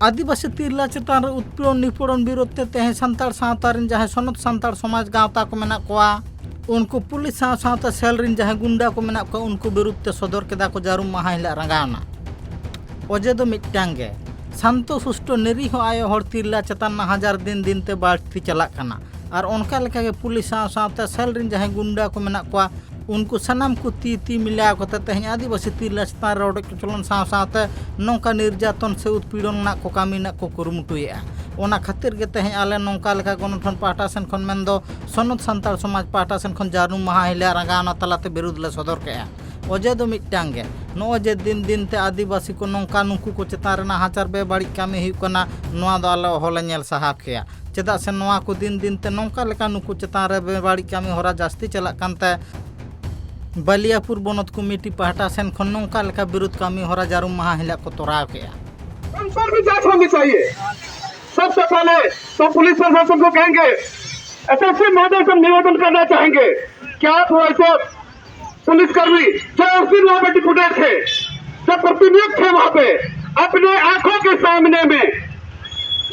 आदिवासी तिरला चेतान उत्पीड़न निपीड़न विरोध तेहे सान्ताड़ सावता रिन जहाँ सनत सान्ताड़ समाज गावता को मेना कोआ उनको पुलिस सावता सेल रिन जहाँ गुंडा को मेना कोआ उनको विरुद्ध ते सदर केदा को जारुम माहा हिला रंगावना ओजे दो मिट्टांग गे शांतो सुष्टो निरीह आयो हर तिरला चेतान हजार दिन दिन ते बाड़ती चलाक काना और उनका लेका के पुलिस सावता सेल रिन जहाँ गुंडा को मेना कोआ उनको सनाम को ती मिला को तेज आदिवासी तिरला चेतान रोड चलन सावते नौका निर्यातन से उत्पीड़न को कामी को कुरुमुटुएआ ओना खातिर के तेज आले नौका लेका गणठन पाहटा सेन खन मेंदो सनत सान्ताड़ समाज पाहटा सेन खन जारुम माहा हिला रंगावना तलाते विरोध ले सदर केआ ओजे दो मिट्टांग गे नो जे दिन दिन ते आदिवासी को नौका नुकु को चेतान नाहाचार बेबाड़ी कामी हुई कना नोआ दो आले होले नेल साहा केआ चेदा से नोआ को दिन दिन ते नौका लेका नुकु चेतान रे बेबाड़ी कामी होरा जास्ती चलाक कानते बलियापुर बनत कमिटी पाहटा सेन खन नौका लेका विरोध कामी होरा जारुम माहा हिला को तोराव केआ उन पर भी जांच होनी चाहिए। सबसे पहले तो पुलिस प्रशासन को कहेंगे, एसएसपी महोदय से निवेदन करना चाहेंगे कि आप ऐसे पुलिसकर्मी जो उस दिन वहाँ पे डिप्यूटेड थे, जो प्रतिनियुक्त थे वहाँ पे, अपने आंखों के सामने में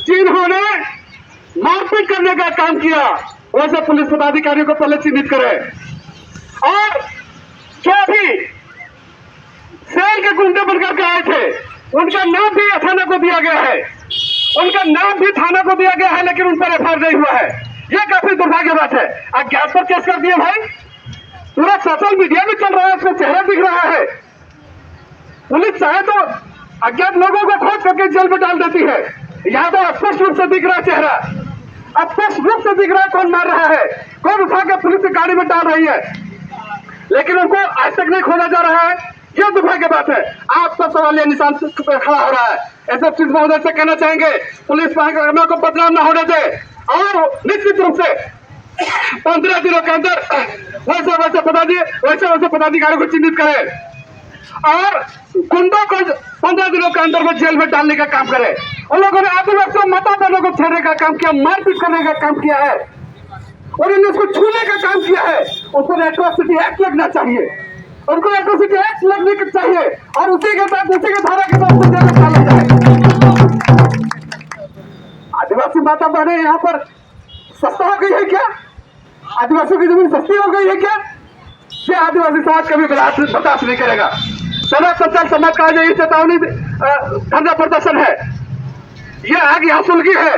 जिन्होंने मारपीट करने का काम किया वैसे पुलिस पदाधिकारियों को पहले चिन्हित करें और जो भी सेल के गुंडे बनकर के आए थे उनका नाम भी थाना को दिया गया है, उनका नाम भी थाना को दिया गया है, लेकिन उन पर एफआईआर नहीं हुआ है। यह काफी दुर्भाग्य बात है। अज्ञात पर केस कर दिए भाई, पूरा सोशल मीडिया में चल रहा है, उसका चेहरा दिख रहा है। पुलिस चाहे तो अज्ञात लोगों को खोज करके जेल में डाल देती है। यहाँ तो स्पष्ट रूप से दिख रहा है चेहरा, स्पष्ट रूप से दिख रहा है कौन मार रहा है, कौन उठा के पुलिस की गाड़ी में डाल रही है, लेकिन उनको आज तक नहीं खोजा जा रहा है। यह दुर्भाग्य बात है। आपका सवाल निशान खड़ा हो रहा है। एसएसपी महोदय से कहना चाहेंगे पुलिस महकमा को बदनाम न होने दे और निश्चित रूप से 15 दिनों के अंदर वैसे पदाधिकारियों को चिन्हित करें और गुंडों को 15 दिनों के अंदर वो जेल में डालने का काम करे। उन लोगों ने आदिवासी माता बहनों को छेड़ने का काम किया, मारपीट करने का काम किया है और इन्हें उसको छूने का काम किया है। उस पर एट्रोसिटी एक्ट लगना चाहिए, उनको एट्रोसिटी एक्ट लगने के चाहिए और उसी के साथ उसी के धारा के साथ जेल में डाला जाए। आदिवासी माता बहने यहाँ पर सस्ता हो गई है क्या? आदिवासियों की जमीन सस्ती हो गई है क्या? ये आदिवासी समाज कभी बर्दाश्त नहीं करेगा। सना सच्चा समाज का जो चेतावनी धरना प्रदर्शन है, यह आग यहाँ सुलगी है,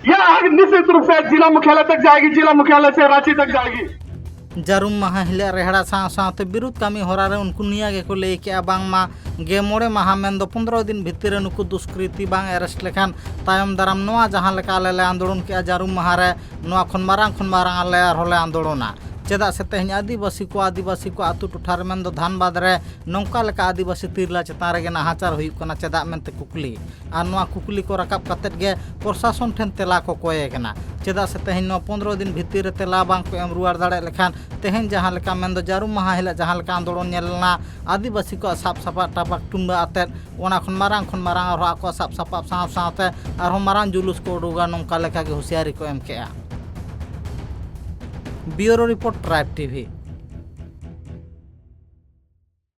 यह आग निश्चित रूप से जिला मुख्यालय तक जाएगी, जिला मुख्यालय से रांची तक जाएगी। जारुम माहा हिला रेहड़ा सावते विरोध कामी होरा रे उनको निया गे को ले के बांगमा गे मोड़े माहा मेन 15 दिन भितर नुकु दुष्कृति बांग अरेस्ट लेखान तायम दाराम नोआ जहाँ लेका आले ले आंदोलन के जारुम माहा रे नोआ खन मारांग आले आर होले आंदोलना चेदा से तेज आदिवासी को आतु टोठार मेन धानबाद रे नौका लेका आदिवासी तिरला चेतान रे नाहाचार हुई कना चेदा मेनते कुकली और नोआ कुकली को रकाब कतेत गे प्रशासन ठेन तेला को कोये कना चेदा से तेज 15 दिन भितर रे तेला बांग को एम रुआर दाड़े लेखान तेज जहाँ लेका मेन जारुम माहा हिला जहाँ लेका आंदोलन नेलना आदिवासी को साप सापा टापाक टुम्बा आतेत ओना खन मारांग और आको साप सापा सावते और मारांग जुलूस को उडुगा नौका लेका के होशियारी को एम केआ। Bureau report tribe TV.